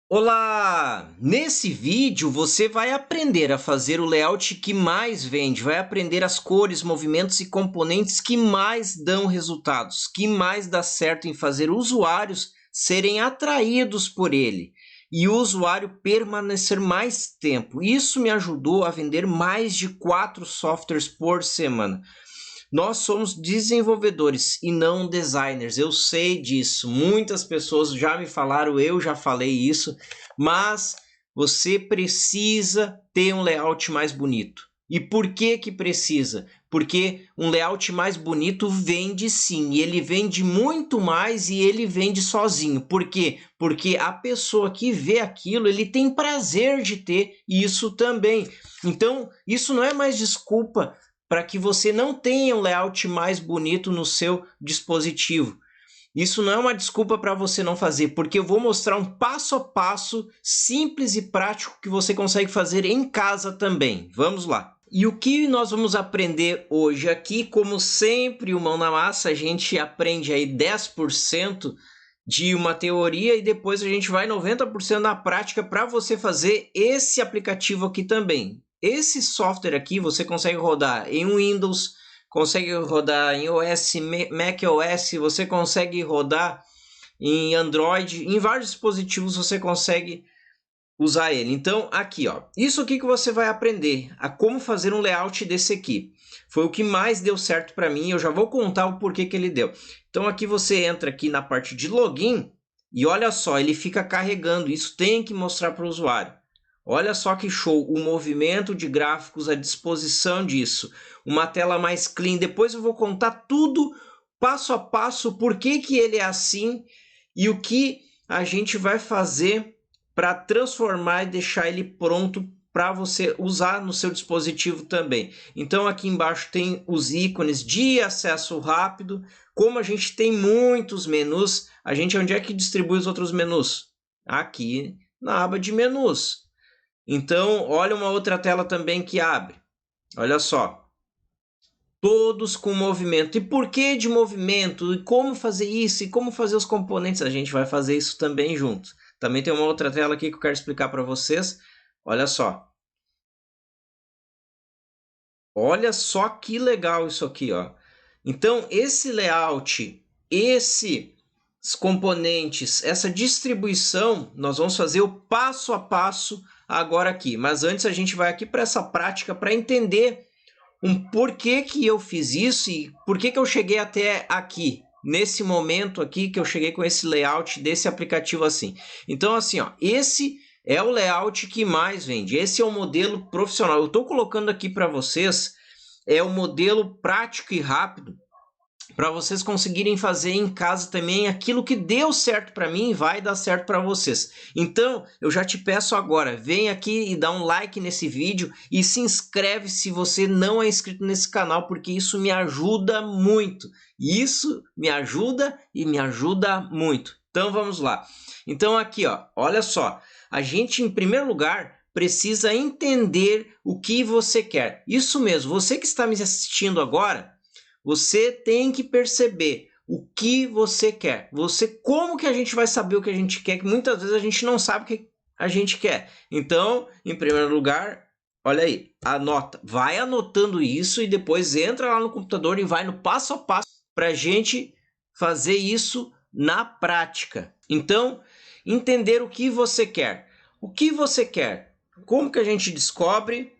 Olá! Nesse vídeo você vai aprender a fazer o layout que mais vende, vai aprender as cores, movimentos e componentes que mais dão resultados, que mais dá certo em fazer usuários serem atraídos por ele e o usuário permanecer mais tempo. Isso me ajudou a vender mais de 4 softwares por semana. Nós somos desenvolvedores e não designers, eu sei disso. Muitas pessoas já me falaram, eu já falei isso, mas você precisa ter um layout mais bonito. E por que que precisa? Porque um layout mais bonito vende sim, e ele vende muito mais e ele vende sozinho. Por quê? Porque a pessoa que vê aquilo, ele tem prazer de ter isso também. Então, isso não é mais desculpa para que você não tenha um layout mais bonito no seu dispositivo. Isso não é uma desculpa para você não fazer, porque eu vou mostrar um passo a passo simples e prático que você consegue fazer em casa também. Vamos lá. E o que nós vamos aprender hoje aqui, como sempre, o Mão na Massa, a gente aprende aí 10% de uma teoria e depois a gente vai 90% na prática para você fazer esse aplicativo aqui também. Esse software aqui você consegue rodar em Windows, consegue rodar em OS, macOS, você consegue rodar em Android, em vários dispositivos você consegue usar ele. Então, aqui, ó, isso aqui que você vai aprender, a como fazer um layout desse aqui. Foi o que mais deu certo para mim, eu já vou contar o porquê que ele deu. Então, aqui você entra aqui na parte de login e olha só, ele fica carregando, isso tem que mostrar para o usuário. Olha só que show, o movimento de gráficos, a disposição disso, uma tela mais clean. Depois eu vou contar tudo, passo a passo, por que que ele é assim e o que a gente vai fazer para transformar e deixar ele pronto para você usar no seu dispositivo também. Então aqui embaixo tem os ícones de acesso rápido. Como a gente tem muitos menus, a gente onde é que distribui os outros menus? Aqui na aba de menus. Então, olha uma outra tela também que abre. Olha só. Todos com movimento. E por que de movimento? E como fazer isso? E como fazer os componentes? A gente vai fazer isso também junto. Também tem uma outra tela aqui que eu quero explicar para vocês. Olha só. Olha só que legal isso aqui, ó. Então, esse layout, esses componentes, essa distribuição, nós vamos fazer o passo a passo agora aqui. Mas antes a gente vai aqui para essa prática para entender um porquê que eu fiz isso e por que eu cheguei até aqui, nesse momento aqui que eu cheguei com esse layout desse aplicativo assim. Então, assim, ó, esse é o layout que mais vende, esse é o modelo profissional. Eu estou colocando aqui para vocês, é o modelo prático e rápido, para vocês conseguirem fazer em casa também aquilo que deu certo para mim e vai dar certo para vocês. Então, eu já te peço agora, vem aqui e dá um like nesse vídeo e se inscreve se você não é inscrito nesse canal, porque isso me ajuda muito. Isso me ajuda e me ajuda muito. Então, vamos lá. Então, aqui, ó, olha só. A gente, em primeiro lugar, precisa entender o que você quer. Isso mesmo, você que está me assistindo agora, você tem que perceber o que você quer. Como que a gente vai saber o que a gente quer? Que muitas vezes a gente não sabe o que a gente quer. Então, em primeiro lugar, olha aí, anota. Vai anotando isso e depois entra lá no computador e vai no passo a passo para a gente fazer isso na prática. Então, entender o que você quer. O que você quer? Como que a gente descobre?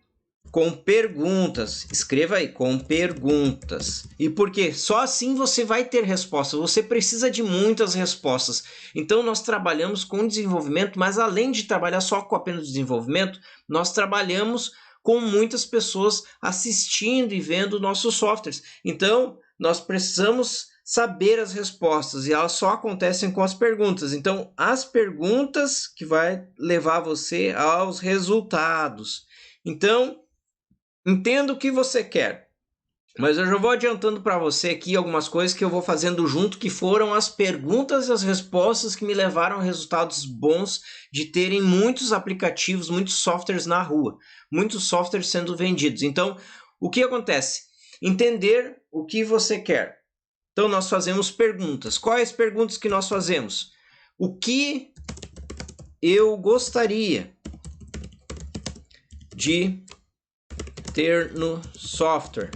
Com perguntas. Escreva aí, com perguntas. E por quê? Só assim você vai ter respostas. Você precisa de muitas respostas. Então, nós trabalhamos com desenvolvimento, mas além de trabalhar só com apenas desenvolvimento, nós trabalhamos com muitas pessoas assistindo e vendo nossos softwares. Então, nós precisamos saber as respostas e elas só acontecem com as perguntas. Então, as perguntas que vai levar você aos resultados. Então, entenda o que você quer, mas eu já vou adiantando para você aqui algumas coisas que eu vou fazendo junto, que foram as perguntas e as respostas que me levaram a resultados bons de terem muitos aplicativos, muitos softwares na rua, muitos softwares sendo vendidos. Então, o que acontece? Entender o que você quer. Então, nós fazemos perguntas. Quais perguntas que nós fazemos? O que eu gostaria de ter no software.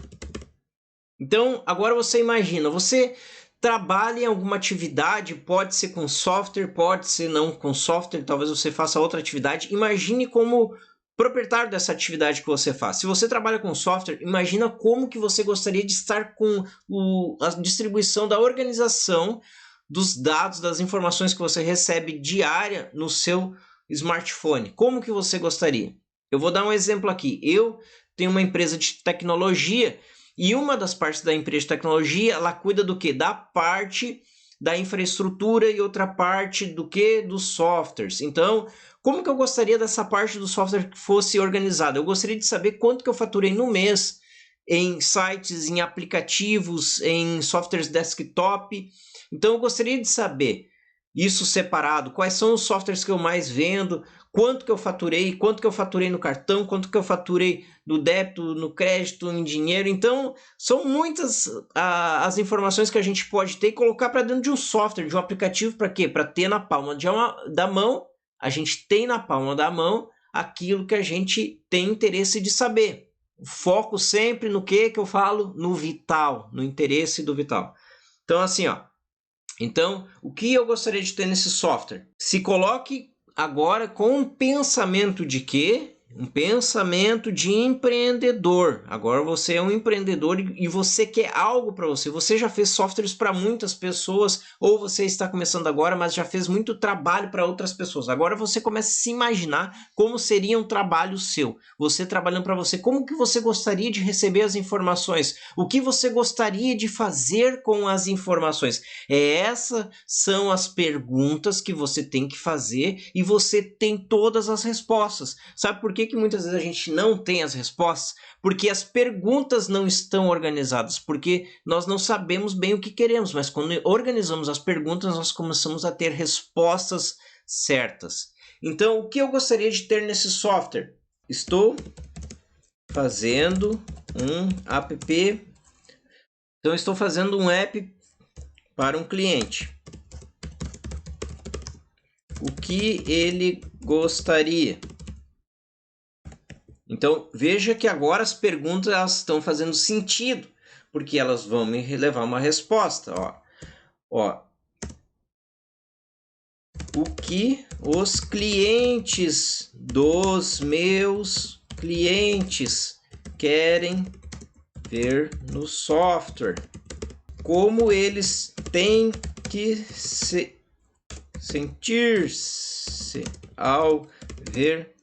Então, agora você imagina, você trabalha em alguma atividade, pode ser com software, pode ser não com software, talvez você faça outra atividade. Imagine como proprietário dessa atividade que você faz. Se você trabalha com software, imagina como que você gostaria de estar com a distribuição da organização dos dados, das informações que você recebe diária no seu smartphone. Como que você gostaria? Eu vou dar um exemplo aqui. Eu tenho uma empresa de tecnologia e uma das partes da empresa de tecnologia, ela cuida do quê? Da parte da infraestrutura e outra parte do quê? Dos softwares. Então, como que eu gostaria dessa parte do software que fosse organizada? Eu gostaria de saber quanto que eu faturei no mês em sites, em aplicativos, em softwares desktop. Então, eu gostaria de saber isso separado, quais são os softwares que eu mais vendo, quanto que eu faturei no cartão, quanto que eu faturei no débito, no crédito, em dinheiro. Então, são muitas as informações que a gente pode ter e colocar para dentro de um software, de um aplicativo, para quê? Para ter na palma da mão, a gente tem na palma da mão aquilo que a gente tem interesse de saber. Foco sempre no que eu falo? No vital, no interesse do vital. Então, assim, ó. Então, o que eu gostaria de ter nesse software? Se coloque agora com um pensamento de quê? Um pensamento de empreendedor. Agora você é um empreendedor e você quer algo para você. Você já fez softwares para muitas pessoas ou você está começando agora, mas já fez muito trabalho para outras pessoas. Agora você começa a se imaginar como seria um trabalho seu. Você trabalhando para você. Como que você gostaria de receber as informações? O que você gostaria de fazer com as informações? Essas são as perguntas que você tem que fazer e você tem todas as respostas. Sabe por que muitas vezes a gente não tem as respostas? Porque as perguntas não estão organizadas, porque nós não sabemos bem o que queremos, mas quando organizamos as perguntas, nós começamos a ter respostas certas. Então, o que eu gostaria de ter nesse software? Estou fazendo um app. Então, estou fazendo um app para um cliente. O que ele gostaria? Então, veja que agora as perguntas elas estão fazendo sentido, porque elas vão me levar uma resposta. Ó, o que os clientes dos meus clientes querem ver no software? Como eles têm que sentir-se ao ver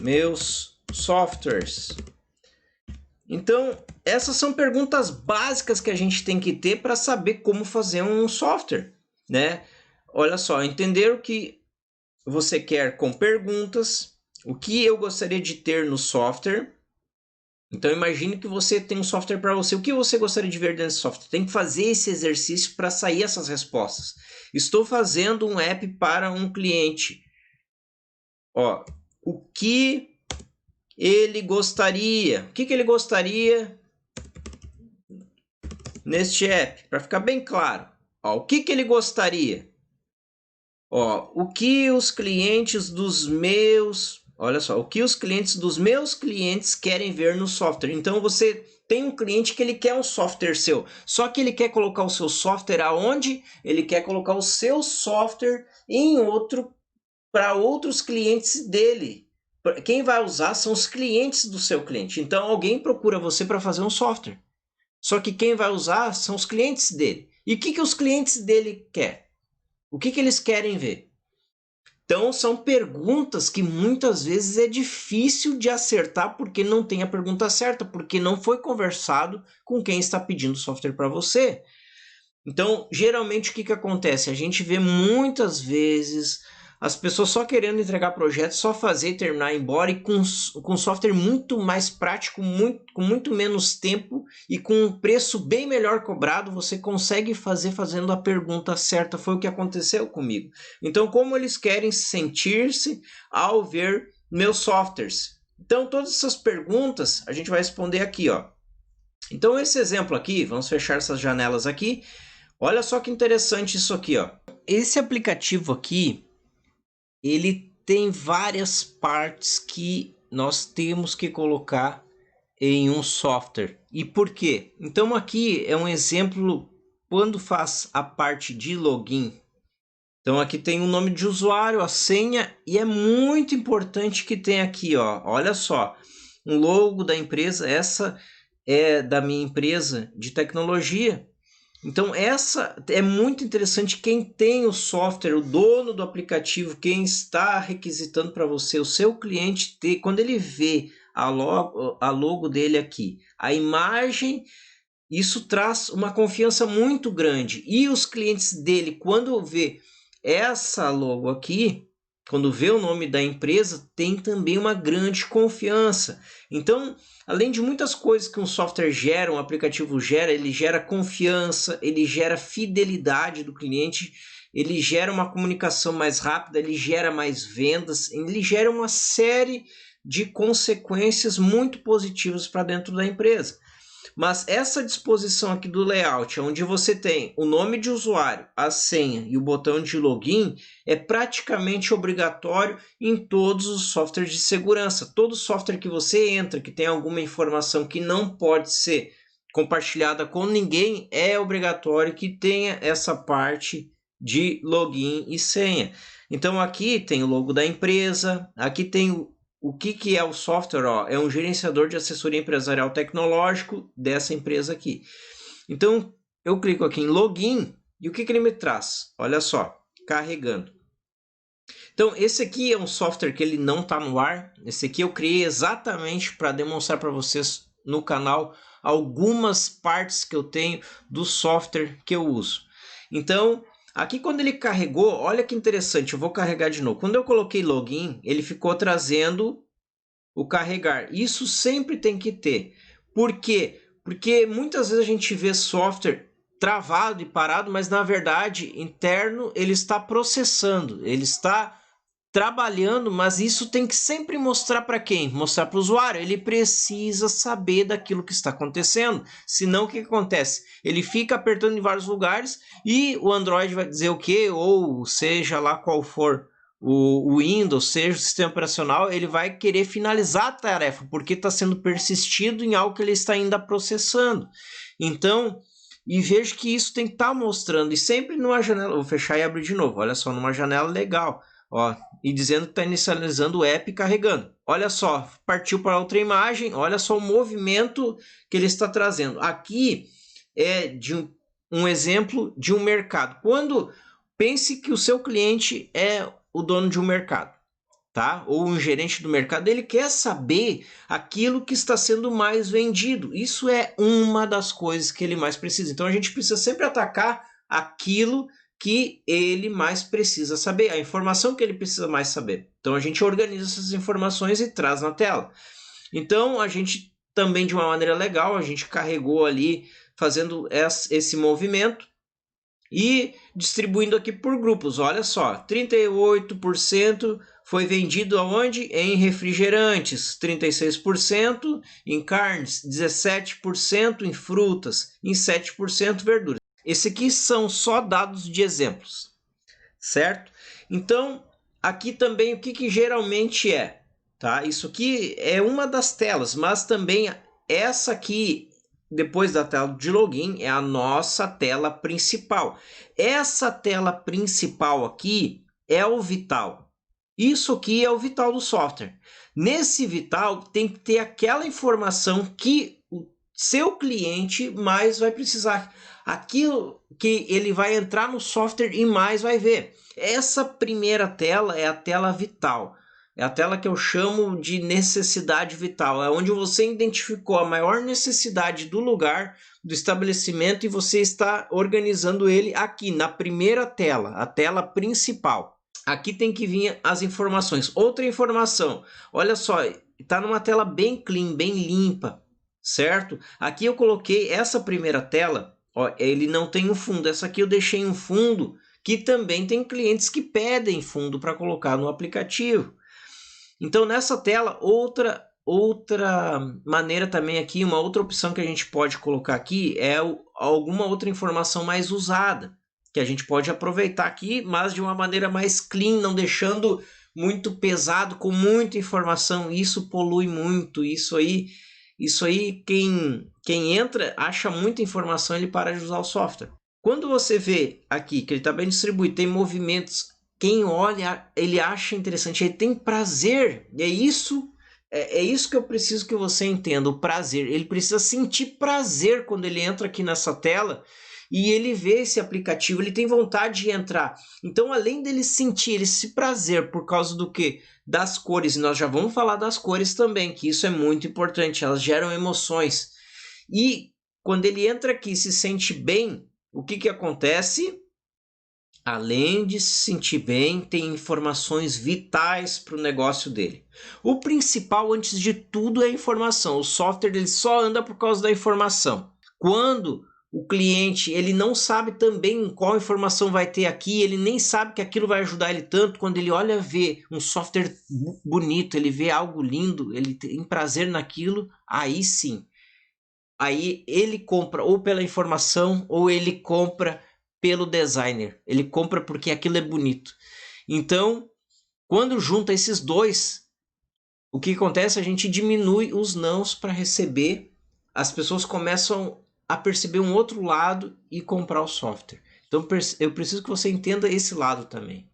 meus softwares? Então, essas são perguntas básicas que a gente tem que ter para saber como fazer um software, né? Olha só, entender o que você quer com perguntas, o que eu gostaria de ter no software. Então, imagine que você tem um software para você. O que você gostaria de ver dentro desse software? Tem que fazer esse exercício para sair essas respostas. Estou fazendo um app para um cliente. O que ele gostaria? O que ele gostaria neste app? Para ficar bem claro. O que ele gostaria? O que os clientes dos meus... Olha só, o que os clientes dos meus clientes querem ver no software. Então, você tem um cliente que ele quer um software seu. Só que ele quer colocar o seu software aonde? Ele quer colocar o seu software em outro... para outros clientes dele. Quem vai usar são os clientes do seu cliente. Então, alguém procura você para fazer um software. Só que quem vai usar são os clientes dele. E o que os clientes dele querem? O que eles querem ver? Então, são perguntas que muitas vezes é difícil de acertar porque não tem a pergunta certa, porque não foi conversado com quem está pedindo software para você. Então, geralmente, o que acontece? A gente vê muitas vezes as pessoas só querendo entregar projetos, só fazer, terminar, ir embora, e com software muito mais prático, com muito menos tempo e com um preço bem melhor cobrado, você consegue fazer fazendo a pergunta certa. Foi o que aconteceu comigo. Então, como eles querem sentir-se ao ver meus softwares? Então, todas essas perguntas a gente vai responder aqui, Então, esse exemplo aqui, vamos fechar essas janelas aqui. Olha só que interessante isso aqui, Esse aplicativo aqui, ele tem várias partes que nós temos que colocar em um software. E por quê? Então aqui é um exemplo quando faz a parte de login. Então aqui tem o nome de usuário, a senha, e é muito importante que tenha aqui, ó, olha só, um logo da empresa. Essa é da minha empresa de tecnologia. Então essa é muito interessante. Quem tem o software, o dono do aplicativo, quem está requisitando para você, o seu cliente ter, quando ele vê a logo dele aqui, a imagem, isso traz uma confiança muito grande. E os clientes dele, quando vê essa logo aqui, quando vê o nome da empresa, tem também uma grande confiança. Então, além de muitas coisas que um software gera, um aplicativo gera, ele gera confiança, ele gera fidelidade do cliente, ele gera uma comunicação mais rápida, ele gera mais vendas, ele gera uma série de consequências muito positivas para dentro da empresa. Mas essa disposição aqui do layout, onde você tem o nome de usuário, a senha e o botão de login, é praticamente obrigatório em todos os softwares de segurança. Todo software que você entra, que tem alguma informação que não pode ser compartilhada com ninguém, é obrigatório que tenha essa parte de login e senha. Então aqui tem o logo da empresa, aqui tem o que é o software? Ó, é um gerenciador de assessoria empresarial tecnológico dessa empresa aqui. Então, eu clico aqui em login e o que ele me traz? Olha só, carregando. Então, esse aqui é um software que ele não está no ar. Esse aqui eu criei exatamente para demonstrar para vocês no canal algumas partes que eu tenho do software que eu uso. Então, aqui quando ele carregou, olha que interessante, eu vou carregar de novo. Quando eu coloquei login, ele ficou trazendo o carregar. Isso sempre tem que ter. Por quê? Porque muitas vezes a gente vê software travado e parado, mas na verdade, interno, ele está processando, ele está trabalhando, mas isso tem que sempre mostrar para quem? Mostrar para o usuário. Ele precisa saber daquilo que está acontecendo. Senão, o que acontece? Ele fica apertando em vários lugares e o Android vai dizer o quê? Ou seja lá qual for o Windows, seja o sistema operacional, ele vai querer finalizar a tarefa, porque está sendo persistido em algo que ele está ainda processando. Então, e vejo que isso tem que estar mostrando, e sempre numa janela, vou fechar e abrir de novo, olha só, numa janela legal, ó, e dizendo que está inicializando o app e carregando. Olha só, partiu para outra imagem, olha só o movimento que ele está trazendo. Aqui é de um exemplo de um mercado. Quando pense que o seu cliente é o dono de um mercado, tá? Ou um gerente do mercado, ele quer saber aquilo que está sendo mais vendido. Isso é uma das coisas que ele mais precisa. Então a gente precisa sempre atacar aquilo que ele mais precisa saber, a informação que ele precisa mais saber. Então a gente organiza essas informações e traz na tela. Então a gente também, de uma maneira legal, a gente carregou ali fazendo esse movimento e distribuindo aqui por grupos. Olha só, 38% foi vendido aonde? Em refrigerantes, 36% em carnes, 17% em frutas, em 7% verduras. Esse aqui são só dados de exemplos, certo? Então, aqui também o que geralmente é, tá? Isso aqui é uma das telas, mas também essa aqui, depois da tela de login, é a nossa tela principal. Essa tela principal aqui é o vital. Isso aqui é o vital do software. Nesse vital tem que ter aquela informação que o seu cliente mais vai precisar. Aquilo que ele vai entrar no software e mais vai ver. Essa primeira tela é a tela vital. É a tela que eu chamo de necessidade vital. É onde você identificou a maior necessidade do lugar, do estabelecimento, e você está organizando ele aqui na primeira tela, a tela principal. Aqui tem que vir as informações. Outra informação, olha só, está numa tela bem clean, bem limpa, certo? Aqui eu coloquei essa primeira tela, ó, ele não tem um fundo. Essa aqui eu deixei um fundo, que também tem clientes que pedem fundo para colocar no aplicativo. Então nessa tela, outra maneira também aqui, uma outra opção que a gente pode colocar aqui é alguma outra informação mais usada, que a gente pode aproveitar aqui, mas de uma maneira mais clean, não deixando muito pesado, com muita informação. Isso polui muito. Isso aí quem entra acha muita informação, ele para de usar o software. Quando você vê aqui que ele está bem distribuído, tem movimentos, quem olha, ele acha interessante, ele tem prazer. E é isso que eu preciso que você entenda, o prazer. Ele precisa sentir prazer quando ele entra aqui nessa tela e ele vê esse aplicativo, ele tem vontade de entrar. Então, além dele sentir esse prazer por causa do quê? Das cores, e nós já vamos falar das cores também, que isso é muito importante, elas geram emoções. E quando ele entra aqui e se sente bem, o que acontece? Além de se sentir bem, tem informações vitais para o negócio dele. O principal, antes de tudo, é a informação. O software ele só anda por causa da informação. Quando o cliente ele não sabe também qual informação vai ter aqui, ele nem sabe que aquilo vai ajudar ele tanto, quando ele olha ver um software bonito, ele vê algo lindo, ele tem prazer naquilo, aí sim. Aí ele compra ou pela informação ou ele compra pelo designer. Ele compra porque aquilo é bonito. Então, quando junta esses dois, o que acontece? A gente diminui os nãos para receber. As pessoas começam a perceber um outro lado e comprar o software. Então, eu preciso que você entenda esse lado também.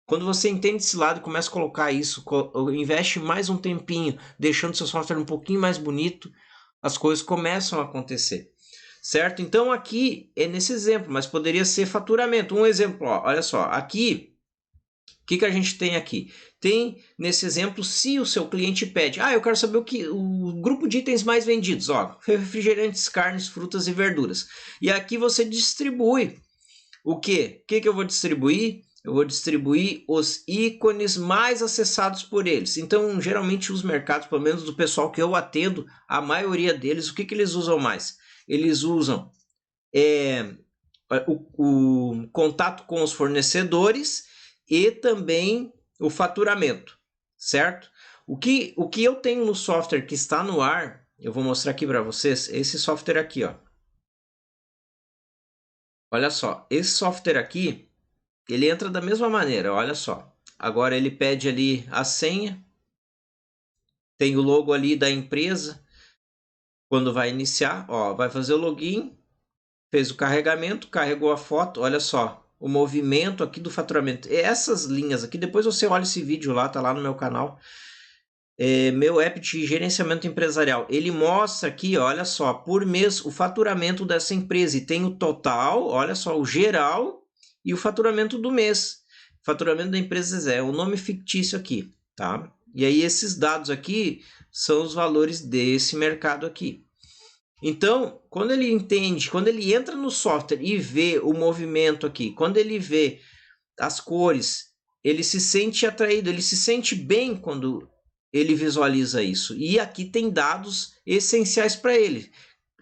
Quando você entende esse lado e começa a colocar isso, investe mais um tempinho, deixando seu software um pouquinho mais bonito, as coisas começam a acontecer. Certo? Então aqui é nesse exemplo, mas poderia ser faturamento. Um exemplo, ó, olha só, aqui, o que a gente tem aqui? Tem nesse exemplo, se o seu cliente pede, eu quero saber o grupo de itens mais vendidos, ó, refrigerantes, carnes, frutas e verduras. E aqui você distribui o quê? O que eu vou distribuir? Eu vou distribuir os ícones mais acessados por eles. Então, geralmente os mercados, pelo menos do pessoal que eu atendo, a maioria deles, o que eles usam mais? Eles usam o contato com os fornecedores e também o faturamento, certo? O que eu tenho no software que está no ar, eu vou mostrar aqui para vocês, esse software aqui, ó. Olha só, esse software aqui, ele entra da mesma maneira, olha só. Agora ele pede ali a senha, tem o logo ali da empresa. Quando vai iniciar, ó, vai fazer o login, fez o carregamento, carregou a foto, olha só, o movimento aqui do faturamento. Essas linhas aqui, depois você olha esse vídeo lá, tá lá no meu canal, meu app de gerenciamento empresarial. Ele mostra aqui, olha só, por mês o faturamento dessa empresa e tem o total, olha só, o geral e o faturamento do mês. O faturamento da empresa é o nome fictício aqui, tá? E aí esses dados aqui são os valores desse mercado aqui. Então, quando ele entende, quando ele entra no software e vê o movimento aqui, quando ele vê as cores, ele se sente atraído, ele se sente bem quando ele visualiza isso. E aqui tem dados essenciais para ele.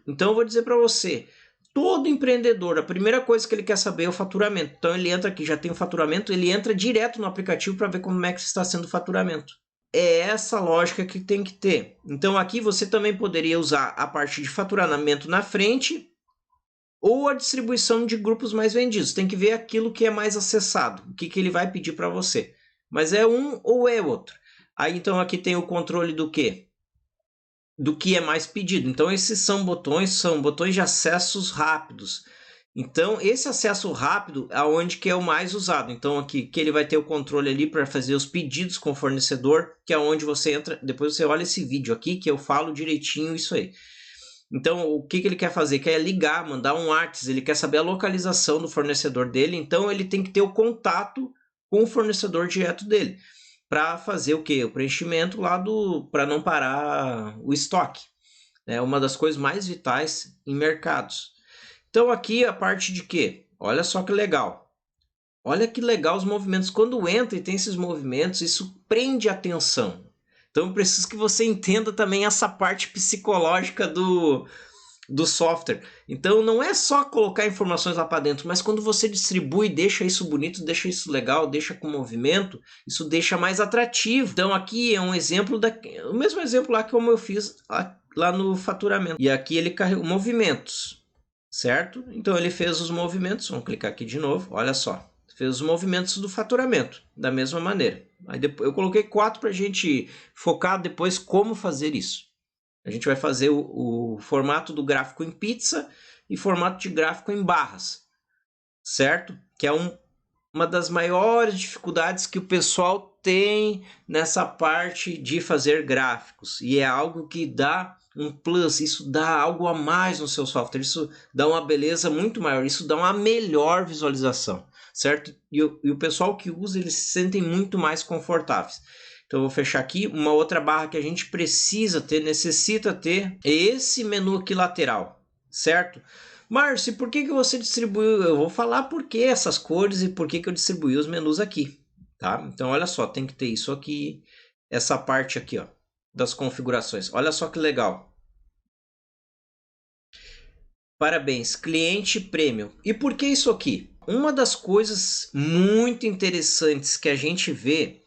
Então, eu vou dizer para você, todo empreendedor, a primeira coisa que ele quer saber é o faturamento. Então, ele entra aqui, já tem o faturamento, ele entra direto no aplicativo para ver como é que está sendo o faturamento. É essa lógica que tem que ter. Então aqui você também poderia usar a parte de faturamento na frente ou a distribuição de grupos mais vendidos. Tem que ver aquilo que é mais acessado, o que ele vai pedir para você. Mas é um ou é outro. Aí então aqui tem o controle do quê? Do que é mais pedido. Então esses são botões de acessos rápidos. Então, esse acesso rápido é onde que é o mais usado. Então, aqui que ele vai ter o controle ali para fazer os pedidos com o fornecedor, que é onde você entra. Depois você olha esse vídeo aqui que eu falo direitinho isso aí. Então, o que ele quer fazer? Quer ligar, mandar um WhatsApp, ele quer saber a localização do fornecedor dele. Então, ele tem que ter o contato com o fornecedor direto dele para fazer o quê? O preenchimento lá para não parar o estoque. É uma das coisas mais vitais em mercados. Então aqui a parte de quê? Olha só que legal. Olha que legal os movimentos. Quando entra e tem esses movimentos, isso prende a atenção. Então eu preciso que você entenda também essa parte psicológica do software. Então não é só colocar informações lá para dentro, mas quando você distribui, deixa isso bonito, deixa isso legal, deixa com movimento, isso deixa mais atrativo. Então aqui é um exemplo, o mesmo exemplo lá como eu fiz lá no faturamento. E aqui ele carregou movimentos. Certo? Então ele fez os movimentos, vamos clicar aqui de novo, olha só, fez os movimentos do faturamento, da mesma maneira. Aí depois, eu coloquei 4 para a gente focar depois como fazer isso. A gente vai fazer o formato do gráfico em pizza e formato de gráfico em barras, certo? Que é uma das maiores dificuldades que o pessoal tem nessa parte de fazer gráficos. E é algo que dá um plus, isso dá algo a mais no seu software, isso dá uma beleza muito maior, isso dá uma melhor visualização, certo? E o pessoal que usa, eles se sentem muito mais confortáveis. Então eu vou fechar aqui. Uma outra barra que a gente precisa ter, necessita ter, é esse menu aqui lateral, certo? Márcio, por que você distribuiu? Eu vou falar por que essas cores e por que eu distribuí os menus aqui, tá? Então olha só, tem que ter isso aqui, essa parte aqui, ó, das configurações. Olha só que legal. Parabéns, cliente premium. E por que isso aqui? Uma das coisas muito interessantes que a gente vê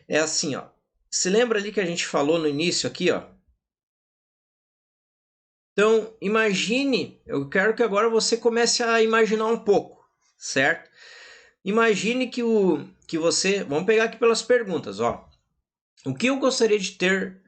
é assim, ó. Se lembra ali que a gente falou no início aqui, ó? Então, imagine, eu quero que agora você comece a imaginar um pouco, certo? Imagine que você, vamos pegar aqui pelas perguntas, ó. O que eu gostaria de ter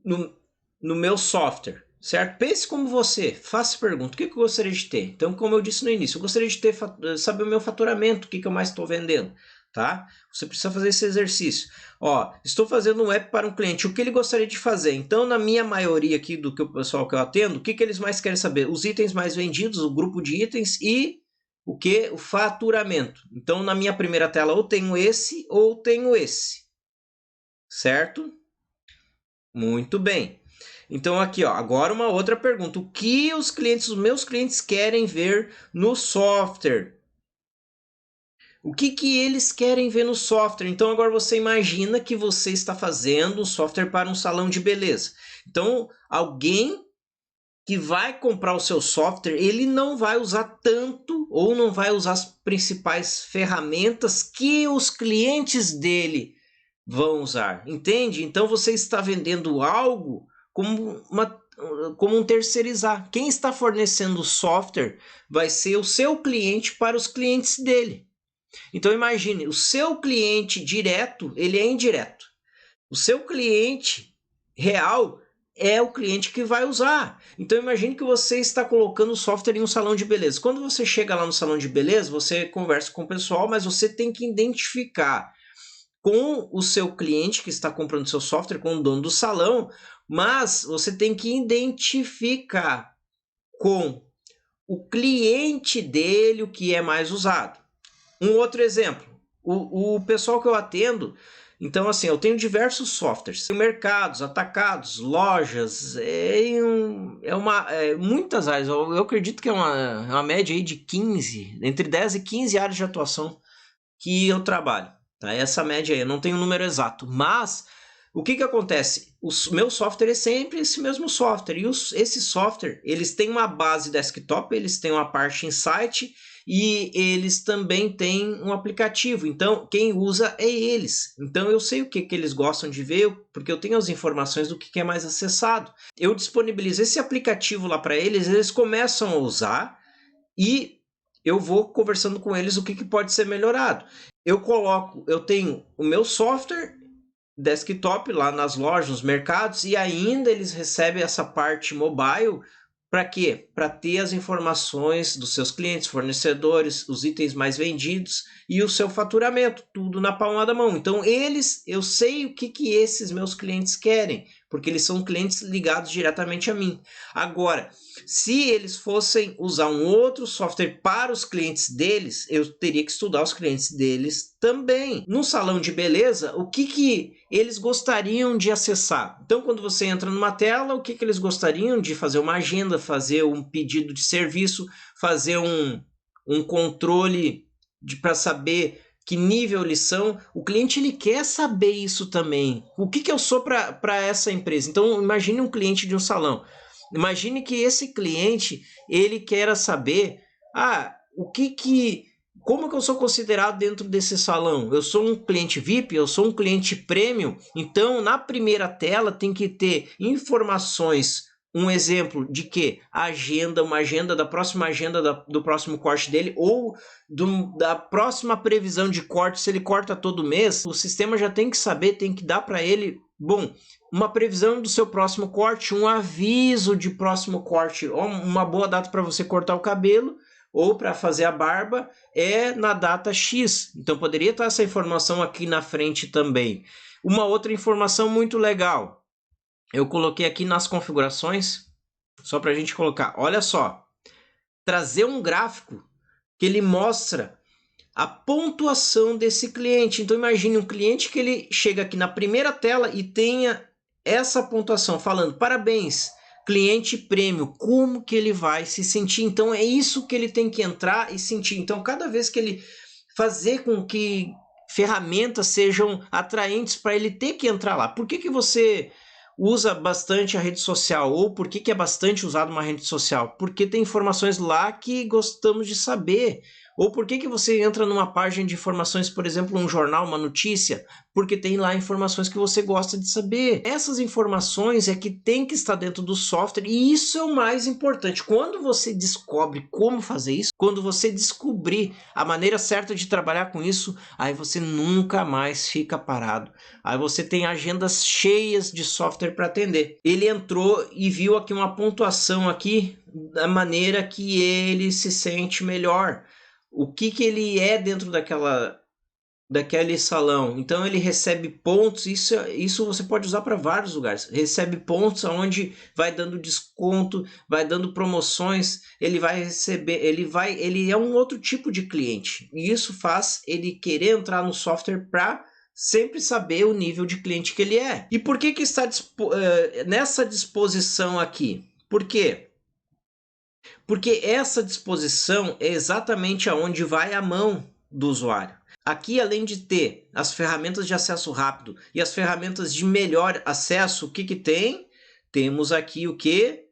no meu software, certo? Pense como você, faça pergunta, o que eu gostaria de ter? Então, como eu disse no início, eu gostaria de ter, saber o meu faturamento, o que eu mais estou vendendo, tá? Você precisa fazer esse exercício. Ó, estou fazendo um app para um cliente, o que ele gostaria de fazer? Então, na minha maioria aqui do que o pessoal que eu atendo, o que eles mais querem saber? Os itens mais vendidos, o grupo de itens e o que? O faturamento. Então, na minha primeira tela, ou tenho esse ou tenho esse, certo? Muito bem. Então aqui, ó, agora uma outra pergunta. O que os meus clientes querem ver no software? O que eles querem ver no software? Então agora você imagina que você está fazendo um software para um salão de beleza. Então alguém que vai comprar o seu software, ele não vai usar tanto ou não vai usar as principais ferramentas que os clientes dele vão usar, entende? Então você está vendendo algo como um terceirizar. Quem está fornecendo o software vai ser o seu cliente para os clientes dele. Então imagine, o seu cliente direto, ele é indireto. O seu cliente real é o cliente que vai usar. Então imagine que você está colocando o software em um salão de beleza. Quando você chega lá no salão de beleza, você conversa com o pessoal, mas você tem que identificar com o seu cliente que está comprando seu software, com o dono do salão, mas você tem que identificar com o cliente dele o que é mais usado. Um outro exemplo, o pessoal que eu atendo, então assim, eu tenho diversos softwares, mercados, atacados, lojas, muitas áreas, eu acredito que é uma média aí de 15, entre 10 e 15 áreas de atuação que eu trabalho. Tá? Essa média aí, eu não tenho um número exato, mas o que acontece? O meu software é sempre esse mesmo software, e esse software, eles têm uma base desktop, eles têm uma parte em site, e eles também têm um aplicativo, então quem usa é eles. Então eu sei o que eles gostam de ver, porque eu tenho as informações do que é mais acessado. Eu disponibilizo esse aplicativo lá para eles, eles começam a usar, e eu vou conversando com eles o que pode ser melhorado. Eu tenho o meu software desktop lá nas lojas, nos mercados, e ainda eles recebem essa parte mobile. Para quê? Para ter as informações dos seus clientes, fornecedores, os itens mais vendidos e o seu faturamento, tudo na palma da mão. Então eu sei o que esses meus clientes querem, porque eles são clientes ligados diretamente a mim. Agora, se eles fossem usar um outro software para os clientes deles, eu teria que estudar os clientes deles também. No salão de beleza, o que eles gostariam de acessar? Então, quando você entra numa tela, o que eles gostariam de fazer? Uma agenda, fazer um pedido de serviço, fazer um controle para saber que nível eles são. O cliente ele quer saber isso também. O que eu sou para essa empresa? Então, imagine um cliente de um salão. Imagine que esse cliente, ele quer saber, como que eu sou considerado dentro desse salão? Eu sou um cliente VIP, eu sou um cliente premium, então na primeira tela tem que ter informações um exemplo de que uma agenda da próxima agenda do próximo corte dele, ou da próxima previsão de corte, se ele corta todo mês, o sistema já tem que saber, tem que dar para ele, bom, uma previsão do seu próximo corte, um aviso de próximo corte, uma boa data para você cortar o cabelo ou para fazer a barba é na data X. Então poderia estar essa informação aqui na frente também. Uma outra informação muito legal, eu coloquei aqui nas configurações, só para a gente colocar, olha só, trazer um gráfico que ele mostra a pontuação desse cliente. Então imagine um cliente que ele chega aqui na primeira tela e tenha essa pontuação falando parabéns, cliente prêmio, como que ele vai se sentir? Então é isso que ele tem que entrar e sentir. Então cada vez que ele fazer com que ferramentas sejam atraentes para ele ter que entrar lá. Por que você usa bastante a rede social? Ou por que é bastante usado uma rede social? Porque tem informações lá que gostamos de saber. Ou por que você entra numa página de informações, por exemplo, um jornal, uma notícia? Porque tem lá informações que você gosta de saber. Essas informações é que tem que estar dentro do software e isso é o mais importante. Quando você descobre como fazer isso, quando você descobrir a maneira certa de trabalhar com isso, aí você nunca mais fica parado. Aí você tem agendas cheias de software para atender. Ele entrou e viu aqui uma pontuação aqui da maneira que ele se sente melhor. O que ele é dentro daquele salão. Então ele recebe pontos, isso você pode usar para vários lugares. Recebe pontos onde vai dando desconto, vai dando promoções, ele vai receber, ele é um outro tipo de cliente. E isso faz ele querer entrar no software para sempre saber o nível de cliente que ele é. E por que está nessa disposição aqui? Por quê? Porque essa disposição é exatamente aonde vai a mão do usuário. Aqui, além de ter as ferramentas de acesso rápido e as ferramentas de melhor acesso, o que tem? Temos aqui o que?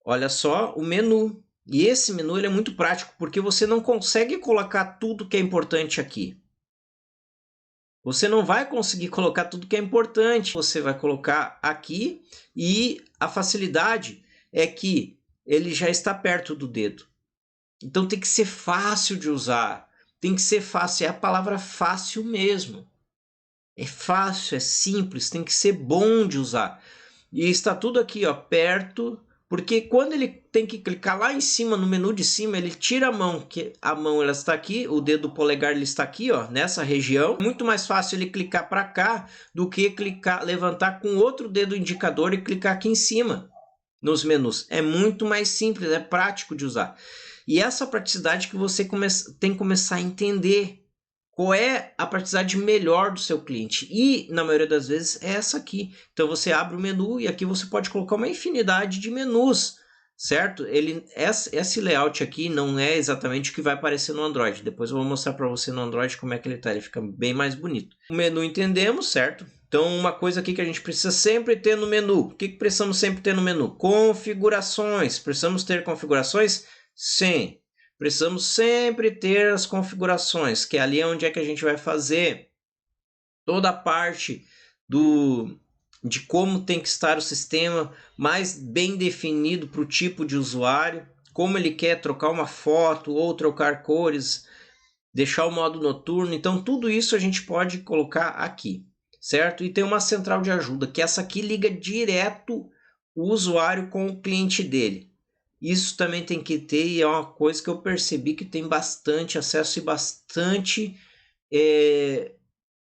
Olha só, o menu. E esse menu ele é muito prático, porque você não consegue colocar tudo que é importante aqui. Você não vai conseguir colocar tudo que é importante. Você vai colocar aqui e a facilidade é que ele já está perto do dedo. Então tem que ser fácil de usar. Tem que ser fácil. É a palavra fácil mesmo. É fácil, é simples, tem que ser bom de usar. E está tudo aqui, ó, perto, porque quando ele tem que clicar lá em cima, no menu de cima, ele tira a mão, que a mão ela está aqui, o dedo polegar ele está aqui, ó, nessa região. Muito mais fácil ele clicar para cá do que levantar com outro dedo indicador e clicar aqui em cima nos menus. É muito mais simples, é prático de usar. E essa praticidade que você tem que começar a entender qual é a praticidade melhor do seu cliente. E, na maioria das vezes, é essa aqui. Então, você abre o menu e aqui você pode colocar uma infinidade de menus, certo? Esse layout aqui não é exatamente o que vai aparecer no Android. Depois eu vou mostrar para você no Android como é que ele está. Ele fica bem mais bonito. O menu entendemos, certo? Então, uma coisa aqui que a gente precisa sempre ter no menu. O que precisamos sempre ter no menu? Configurações. Precisamos ter configurações? Sim. Precisamos sempre ter as configurações, que é ali onde é que a gente vai fazer toda a parte de como tem que estar o sistema mais bem definido para o tipo de usuário, como ele quer trocar uma foto ou trocar cores, deixar o modo noturno. Então, tudo isso a gente pode colocar aqui, certo? E tem uma central de ajuda, que essa aqui liga direto o usuário com o cliente dele. Isso também tem que ter e é uma coisa que eu percebi que tem bastante acesso e bastante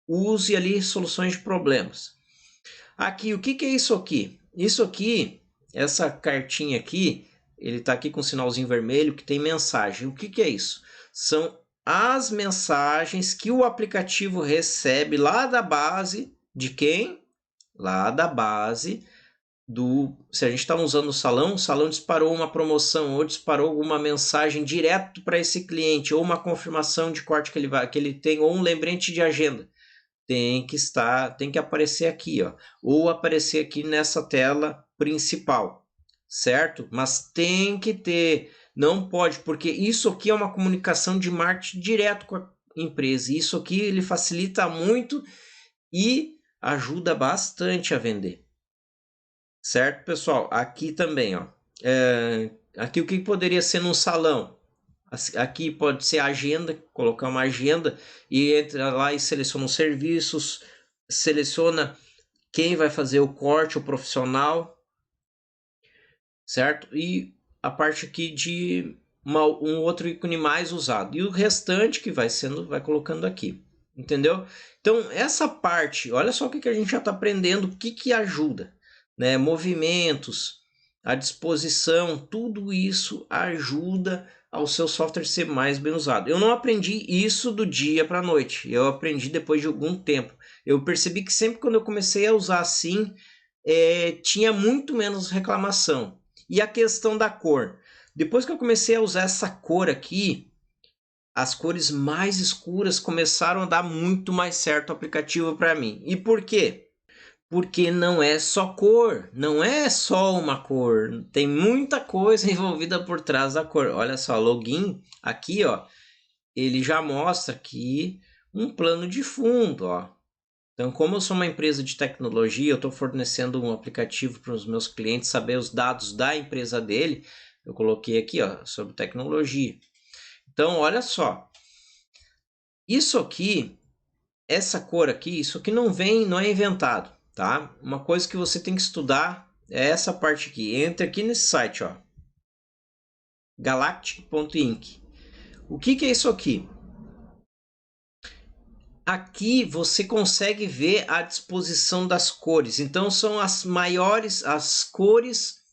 uso e ali soluções de problemas. Aqui, o que é isso aqui? Isso aqui, essa cartinha aqui, ele está aqui com um sinalzinho vermelho que tem mensagem. O que é isso? São as mensagens que o aplicativo recebe lá da base de quem? Lá da base se a gente está usando o salão disparou uma promoção ou disparou alguma mensagem direto para esse cliente ou uma confirmação de corte que ele tem ou um lembrete de agenda. Tem que aparecer aqui, ó, ou aparecer aqui nessa tela principal, certo? Mas tem que ter, não pode, porque isso aqui é uma comunicação de marketing direto com a empresa. Isso aqui ele facilita muito e ajuda bastante a vender. Certo, pessoal? Aqui também, ó. Aqui o que poderia ser num salão? Aqui pode ser agenda, colocar uma agenda e entra lá e seleciona os serviços, seleciona quem vai fazer o corte, o profissional, certo? E a parte aqui de um outro ícone mais usado. E o restante que vai colocando aqui. Entendeu? Então, essa parte, olha só o que a gente já está aprendendo, o que ajuda, né? Movimentos, a disposição, tudo isso ajuda ao seu software ser mais bem usado. Eu não aprendi isso do dia para a noite, eu aprendi depois de algum tempo. Eu percebi que sempre quando eu comecei a usar assim, tinha muito menos reclamação. E a questão da cor. Depois que eu comecei a usar essa cor aqui, as cores mais escuras começaram a dar muito mais certo o aplicativo para mim. E por quê? Porque não é só cor, não é só uma cor, tem muita coisa envolvida por trás da cor. Olha só, login aqui, ó, ele já mostra aqui um plano de fundo, ó. Então, como eu sou uma empresa de tecnologia, eu estou fornecendo um aplicativo para os meus clientes saber os dados da empresa dele. Eu coloquei aqui, ó, sobre tecnologia. Então, olha só. Isso aqui, essa cor aqui, isso aqui não é inventado, tá? Uma coisa que você tem que estudar é essa parte aqui. Entra aqui nesse site, ó. Galactic.inc. O que é isso aqui? Aqui você consegue ver a disposição das cores. Então são as cores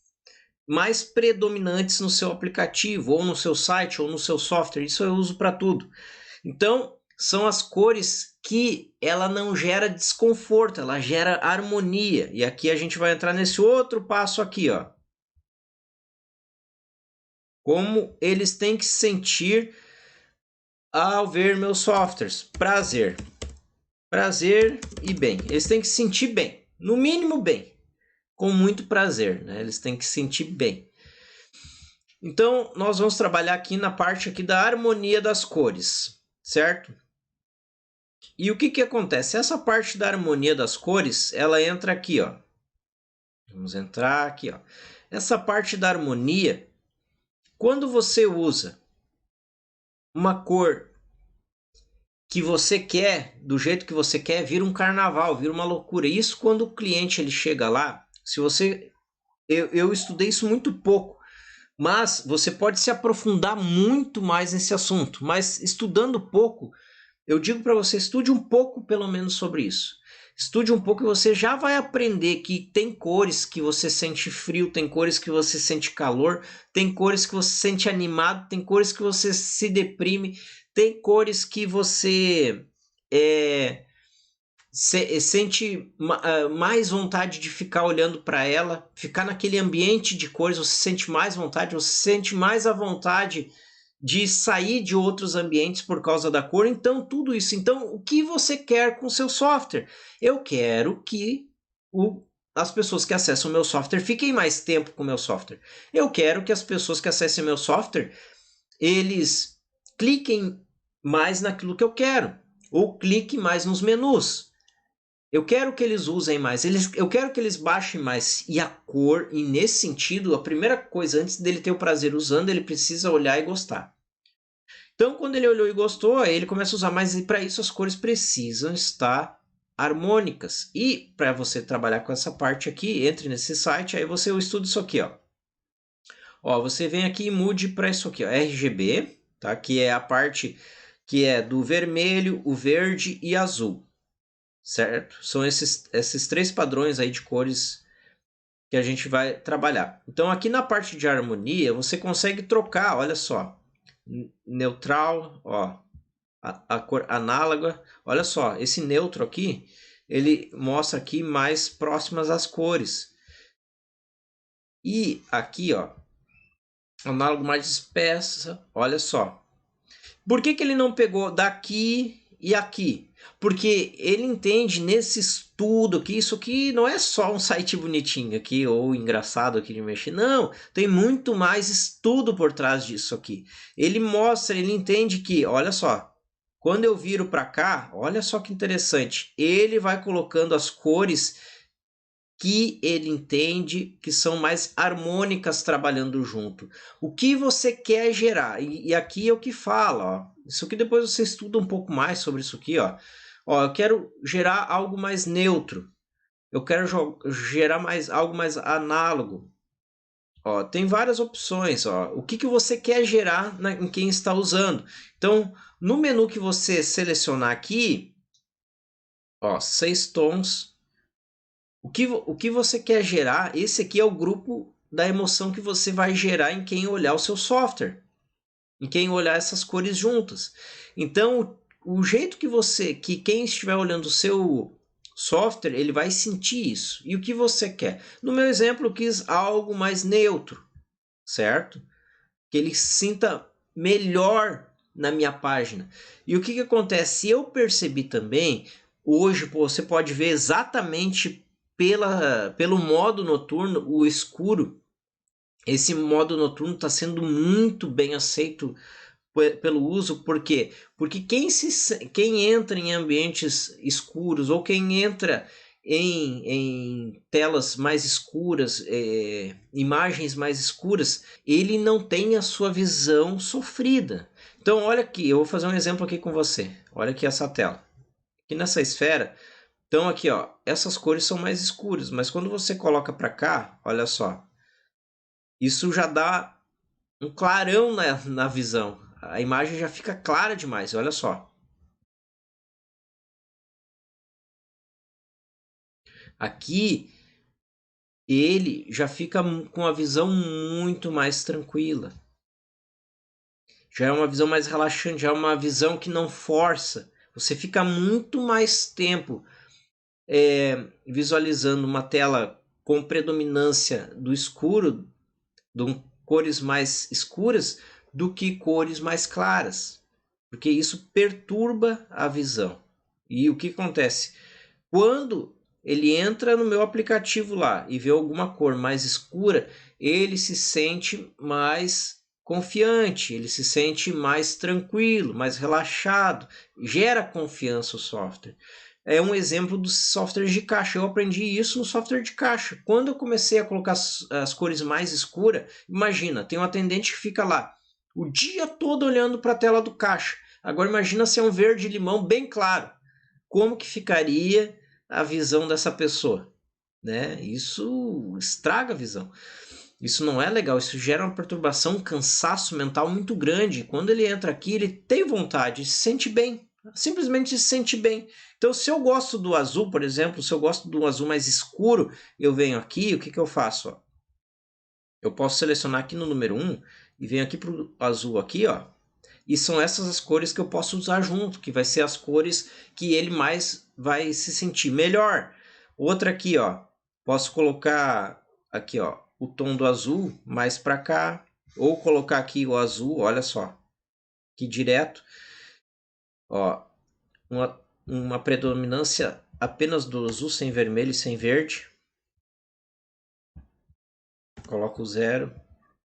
mais predominantes no seu aplicativo, ou no seu site, ou no seu software. Isso eu uso para tudo. Então são as cores que ela não gera desconforto, ela gera harmonia. E aqui a gente vai entrar nesse outro passo aqui, ó. Como eles têm que se sentir ao ver meus softwares. Prazer. Prazer e bem. Eles têm que se sentir bem. No mínimo bem. Com muito prazer, né? Eles têm que se sentir bem. Então, nós vamos trabalhar aqui na parte aqui da harmonia das cores, certo? E o que acontece? Essa parte da harmonia das cores, ela entra aqui, ó. Vamos entrar aqui, ó. Essa parte da harmonia, quando você usa uma cor que você quer, do jeito que você quer, vira um carnaval, vira uma loucura. Isso quando o cliente ele chega lá, se você... Eu estudei isso muito pouco, mas você pode se aprofundar muito mais nesse assunto. Mas estudando pouco, eu digo para você, estude um pouco pelo menos sobre isso. Estude um pouco e você já vai aprender que tem cores que você sente frio, tem cores que você sente calor, tem cores que você sente animado, tem cores que você se deprime, tem cores que você sente mais vontade de ficar olhando para ela, ficar naquele ambiente de cores, você sente mais vontade, você sente mais a vontade de sair de outros ambientes por causa da cor. Então, tudo isso. Então, o que você quer com o seu software? Eu quero que as pessoas que acessam o meu software fiquem mais tempo com o meu software. Eu quero que as pessoas que acessem meu software, eles cliquem mais naquilo que eu quero, ou cliquem mais nos menus. Eu quero que eles usem mais, eu quero que eles baixem mais. E a cor, e nesse sentido, a primeira coisa, antes dele ter o prazer usando, ele precisa olhar e gostar. Então, quando ele olhou e gostou, aí ele começa a usar, mas para isso as cores precisam estar harmônicas. E para você trabalhar com essa parte aqui, entre nesse site, aí você estuda isso aqui, ó. Ó, você vem aqui e mude para isso aqui, ó, RGB, tá? Que é a parte que é do vermelho, o verde e azul. Certo? São esses três padrões aí de cores que a gente vai trabalhar. Então, aqui na parte de harmonia, você consegue trocar, olha só, neutral, ó, a cor análoga. Olha só, esse neutro aqui, ele mostra aqui mais próximas às cores. E aqui, ó, análogo mais espessa, olha só. Por que ele não pegou daqui e aqui? Porque ele entende nesse estudo que isso aqui não é só um site bonitinho aqui ou engraçado aqui de mexer. Não, tem muito mais estudo por trás disso aqui. Ele mostra, ele entende que, olha só, quando eu viro para cá, olha só que interessante. Ele vai colocando as cores que ele entende que são mais harmônicas trabalhando junto. O que você quer gerar? E aqui é o que fala, ó. Isso aqui depois você estuda um pouco mais sobre isso aqui, ó. Ó, eu quero gerar algo mais neutro. Eu quero gerar algo mais análogo. Ó, tem várias opções. Ó. O que você quer gerar em quem está usando? Então, no menu que você selecionar aqui, ó, 6 tons. O que você quer gerar? Esse aqui é o grupo da emoção que você vai gerar em quem olhar o seu software, em quem olhar essas cores juntas. Então, o jeito que quem estiver olhando o seu software, ele vai sentir isso. E o que você quer? No meu exemplo, eu quis algo mais neutro, certo? Que ele se sinta melhor na minha página. E o que acontece? Eu percebi também, hoje você pode ver exatamente pelo modo noturno, o escuro. Esse modo noturno está sendo muito bem aceito pelo uso, por quê? Porque quem entra em ambientes escuros ou quem entra em telas mais escuras, imagens mais escuras, ele não tem a sua visão sofrida. Então olha aqui, eu vou fazer um exemplo aqui com você. Olha aqui essa tela. Aqui nessa esfera, então aqui ó, essas cores são mais escuras, mas quando você coloca para cá, olha só, isso já dá um clarão na visão. A imagem já fica clara demais, olha só. Aqui ele já fica com a visão muito mais tranquila. Já é uma visão mais relaxante, já é uma visão que não força. Você fica muito mais tempo visualizando uma tela com predominância do escuro, de cores mais escuras, do que cores mais claras. Porque isso perturba a visão. E o que acontece? Quando ele entra no meu aplicativo lá e vê alguma cor mais escura, ele se sente mais confiante, ele se sente mais tranquilo, mais relaxado, gera confiança o software. É um exemplo dos softwares de caixa. Eu aprendi isso no software de caixa. Quando eu comecei a colocar as cores mais escuras, imagina, tem um atendente que fica lá o dia todo olhando para a tela do caixa. Agora imagina se é um verde limão bem claro. Como que ficaria a visão dessa pessoa? Né? Isso estraga a visão. Isso não é legal, isso gera uma perturbação, um cansaço mental muito grande. Quando ele entra aqui, ele tem vontade, se sente bem, simplesmente se sente bem. Então, se eu gosto do azul, por exemplo, se eu gosto do azul mais escuro, eu venho aqui, o que eu faço? Ó? Eu posso selecionar aqui no número 1 e venho aqui para o azul aqui, ó. E são essas as cores que eu posso usar junto, que vai ser as cores que ele mais vai se sentir melhor. Outra aqui, ó, posso colocar aqui, ó, o tom do azul mais para cá, ou colocar aqui o azul, olha só, aqui direto, ó, uma predominância apenas do azul, sem vermelho e sem verde. Coloco o 0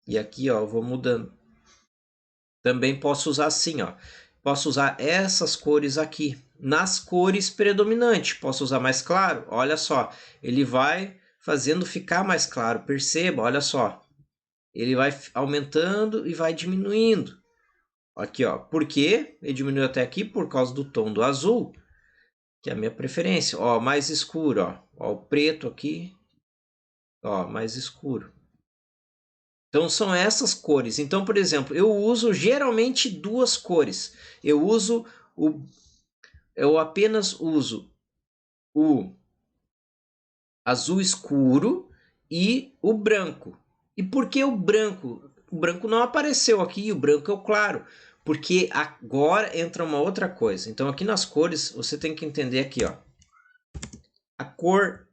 e aqui, ó, eu vou mudando. Também posso usar assim, ó. Posso usar essas cores aqui. Nas cores predominantes, posso usar mais claro. Olha só, ele vai fazendo ficar mais claro. Perceba, olha só. Ele vai aumentando e vai diminuindo. Aqui, ó. Por quê? Ele diminuiu até aqui por causa do tom do azul, que é a minha preferência. Ó, mais escuro, ó. Ó, o preto aqui. Ó, mais escuro. Então são essas cores. Então, por exemplo, eu uso geralmente duas cores. Eu apenas uso o azul escuro e o branco. E por que o branco? O branco não apareceu aqui, o branco é o claro. Porque agora entra uma outra coisa. Então aqui nas cores você tem que entender aqui, ó. A cor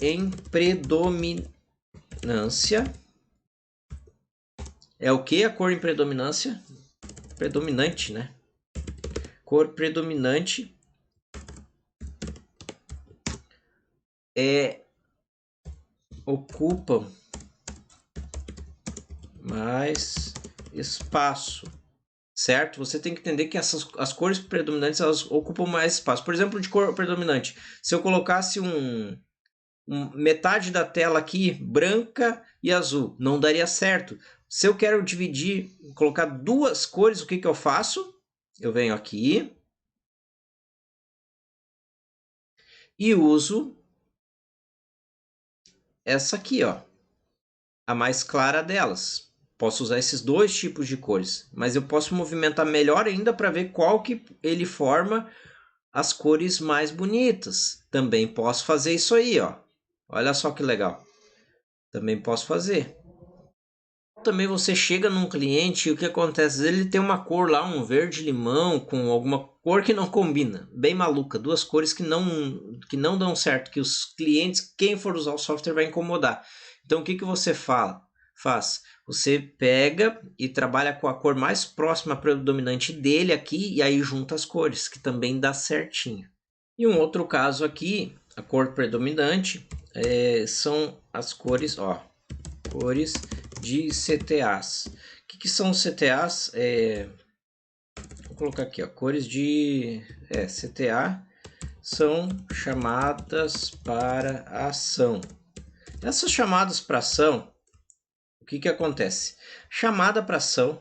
em predominância é o que? A cor em predominância? Predominante, né? Cor predominante ocupam mais espaço, certo? Você tem que entender que as cores predominantes elas ocupam mais espaço. Por exemplo, de cor predominante, se eu colocasse metade da tela aqui branca e azul, não daria certo. Se eu quero dividir, colocar duas cores, o que eu faço? Eu venho aqui e uso essa aqui, ó, a mais clara delas. Posso usar esses dois tipos de cores, mas eu posso movimentar melhor ainda para ver qual que ele forma as cores mais bonitas. Também posso fazer isso aí, ó. Olha só que legal. Também posso fazer. Também você chega num cliente e o que acontece? Ele tem uma cor lá, um verde limão com alguma cor que não combina, bem maluca, duas cores que não dão certo, que os clientes, quem for usar o software vai incomodar. Então o que você faz? Você pega e trabalha com a cor mais próxima predominante dele aqui e aí junta as cores, que também dá certinho. E um outro caso aqui, a cor predominante, são as cores, ó, cores de CTAs. O que são CTAs? Vou colocar aqui, ó, cores de CTA são chamadas para ação. Essas chamadas para ação, o que acontece? Chamada para ação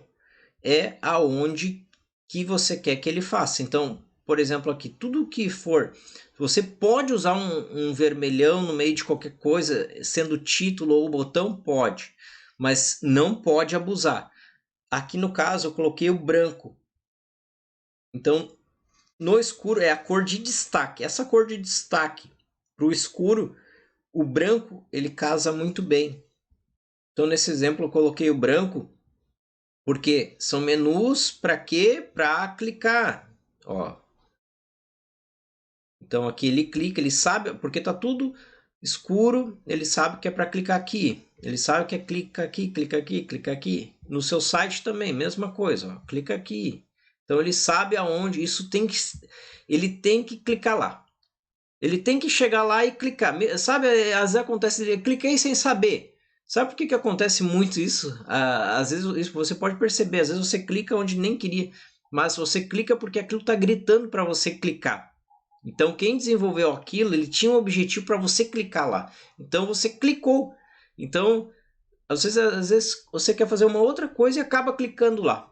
é aonde que você quer que ele faça. Então, por exemplo, aqui, tudo que for, você pode usar um vermelhão no meio de qualquer coisa, sendo título ou botão, pode, mas não pode abusar. Aqui no caso eu coloquei o branco. Então, no escuro é a cor de destaque. Essa cor de destaque para o escuro, o branco, ele casa muito bem. Então, nesse exemplo eu coloquei o branco, porque são menus para quê? Para clicar. Ó. Então aqui ele clica, ele sabe, porque tá tudo escuro, ele sabe que é para clicar aqui. Ele sabe que é clica aqui, clica aqui, clica aqui. No seu site também, mesma coisa, ó, clica aqui. Então ele sabe aonde, ele tem que clicar lá. Ele tem que chegar lá e clicar. Sabe, às vezes acontece, cliquei sem saber. Sabe por que acontece muito isso? Às vezes isso você pode perceber, às vezes você clica onde nem queria, mas você clica porque aquilo está gritando para você clicar. Então quem desenvolveu aquilo, ele tinha um objetivo para você clicar lá. Então você clicou. Então, às vezes você quer fazer uma outra coisa e acaba clicando lá.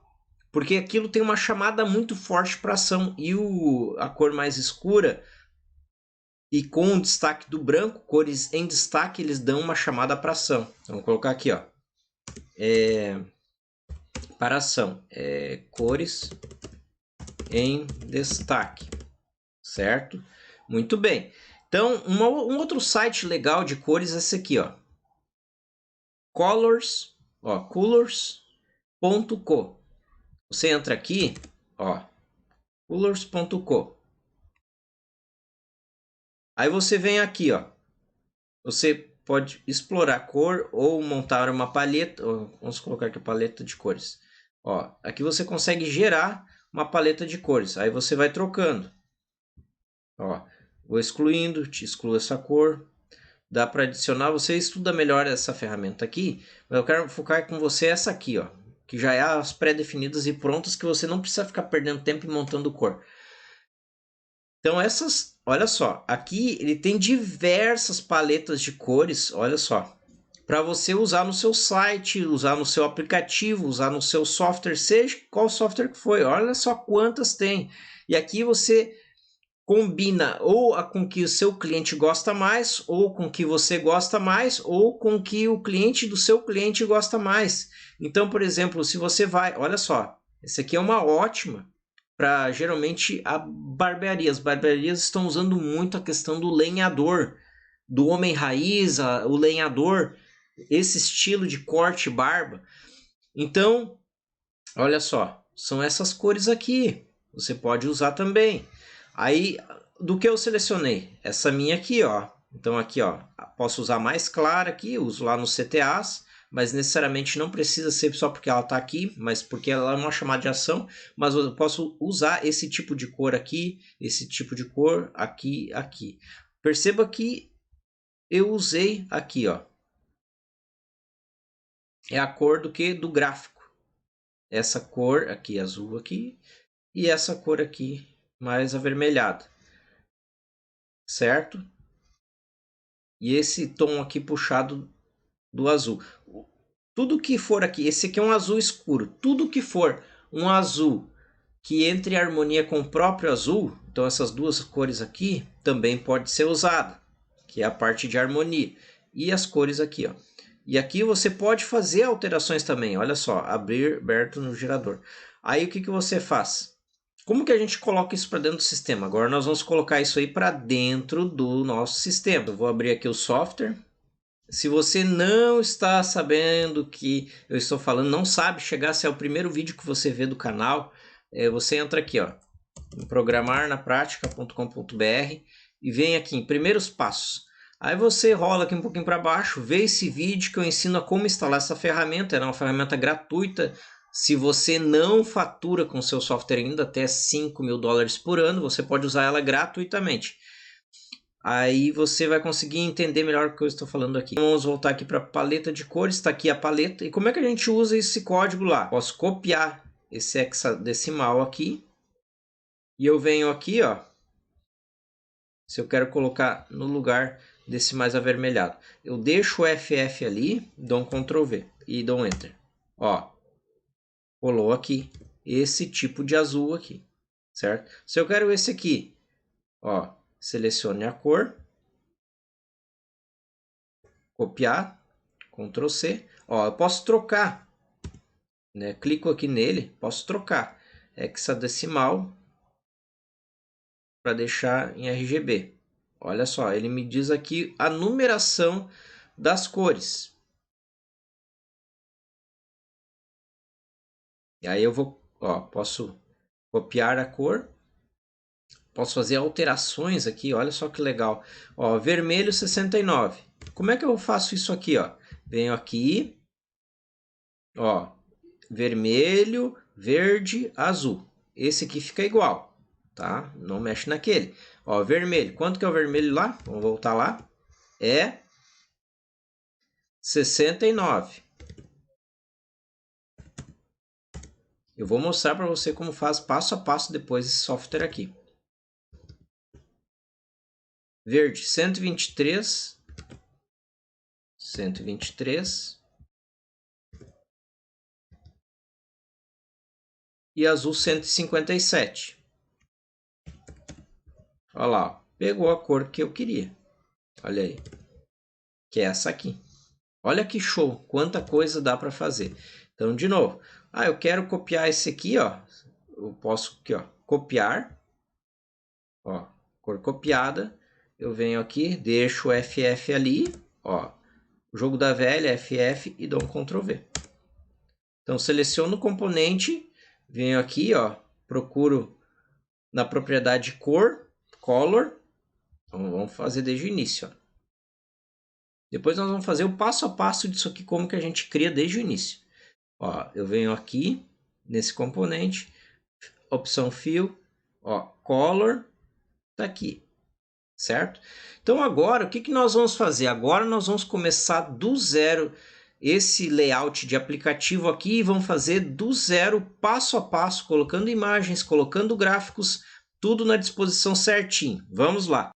Porque aquilo tem uma chamada muito forte para ação. E a cor mais escura e com o destaque do branco, cores em destaque, eles dão uma chamada para ação. Então, vou colocar aqui, ó. Para ação. Cores em destaque. Certo? Muito bem. Então, um outro site legal de cores é esse aqui, ó. Colors.co. Você entra aqui, ó, colors.co. Aí você vem aqui, ó. Você pode explorar a cor ou montar uma paleta. Vamos colocar aqui a paleta de cores. Ó, aqui você consegue gerar uma paleta de cores. Aí você vai trocando. Ó, vou excluindo, te excluo essa cor. Dá para adicionar, você estuda melhor essa ferramenta aqui, mas eu quero focar com você essa aqui, ó, que já é as pré-definidas e prontas que você não precisa ficar perdendo tempo e montando cor. Então essas, olha só, aqui ele tem diversas paletas de cores, olha só, para você usar no seu site, usar no seu aplicativo, usar no seu software, seja qual software que for, olha só quantas tem. E aqui você combina ou com que o seu cliente gosta mais, ou com que você gosta mais, ou com que o cliente do seu cliente gosta mais. Então, por exemplo, se você vai, olha só, esse aqui é uma ótima para geralmente a barbearia. As barbearias estão usando muito a questão do lenhador, do homem raiz, o lenhador, esse estilo de corte barba. Então, olha só, são essas cores aqui. Você pode usar também. Aí, do que eu selecionei? Essa minha aqui, ó. Então aqui, ó, posso usar mais clara aqui, uso lá nos CTAs, mas necessariamente não precisa ser só porque ela está aqui, mas porque ela é uma chamada de ação, mas eu posso usar esse tipo de cor aqui, esse tipo de cor aqui, aqui. Perceba que eu usei aqui, ó. É a cor do que? Do gráfico. essa cor aqui azul aqui e essa cor aqui mais avermelhada, certo? E esse tom aqui puxado do azul. Tudo que for aqui, esse aqui é um azul escuro, tudo que for um azul que entre em harmonia com o próprio azul, então essas duas cores aqui também pode ser usada, que é a parte de harmonia. E as cores aqui, ó. E aqui você pode fazer alterações também, olha só, abrir aberto no gerador. Aí o que você faz? Como que a gente coloca isso para dentro do sistema? Agora nós vamos colocar isso aí para dentro do nosso sistema. Eu vou abrir aqui o software. Se você não está sabendo o que eu estou falando, não sabe chegar, se é o primeiro vídeo que você vê do canal, você entra aqui, ó, em programarnapratica.com.br e vem aqui em primeiros passos. Aí você rola aqui um pouquinho para baixo, vê esse vídeo que eu ensino a como instalar essa ferramenta. É uma ferramenta gratuita. Se você não fatura com seu software ainda até $5.000 por ano, você pode usar ela gratuitamente. Aí você vai conseguir entender melhor o que eu estou falando aqui. Vamos voltar aqui para a paleta de cores. Está aqui a paleta. E como é que a gente usa esse código lá? Posso copiar esse hexadecimal aqui. E eu venho aqui, ó. Se eu quero colocar no lugar desse mais avermelhado. Eu deixo o FF ali, dou um Ctrl V e dou um Enter. Ó, colou aqui esse tipo de azul aqui, certo? Se eu quero esse aqui, ó, selecione a cor, copiar, Ctrl C. Ó, eu posso trocar, né? Clico aqui nele, posso trocar hexadecimal para deixar em RGB. Olha só, ele me diz aqui a numeração das cores. E aí eu vou, ó, posso copiar a cor. Posso fazer alterações aqui, olha só que legal. Ó, vermelho 69. Como é que eu faço isso aqui, ó? Venho aqui, ó, vermelho, verde, azul. Esse aqui fica igual, tá? Não mexe naquele. Ó, vermelho. Quanto que é o vermelho lá? Vamos voltar lá. É 69. Eu vou mostrar para você como faz passo a passo depois esse software aqui. Verde 123. 123. E azul 157. Olha lá, pegou a cor que eu queria. Olha aí, que é essa aqui. Olha que show, quanta coisa dá para fazer. Então, de novo, eu quero copiar esse aqui, ó. Eu posso aqui, ó, copiar. Ó, cor copiada. Eu venho aqui, deixo o FF ali, ó. Jogo da velha, FF e dou um Ctrl V. Então, seleciono o componente, venho aqui, ó, procuro na propriedade cor, color. Então, vamos fazer desde o início, ó. Depois nós vamos fazer o passo a passo disso aqui, como que a gente cria desde o início. Ó, eu venho aqui, nesse componente, opção Fill, ó, Color, tá aqui, certo? Então agora, o que que nós vamos fazer? Agora nós vamos começar do zero esse layout de aplicativo aqui e vamos fazer do zero, passo a passo, colocando imagens, colocando gráficos, tudo na disposição certinho. Vamos lá!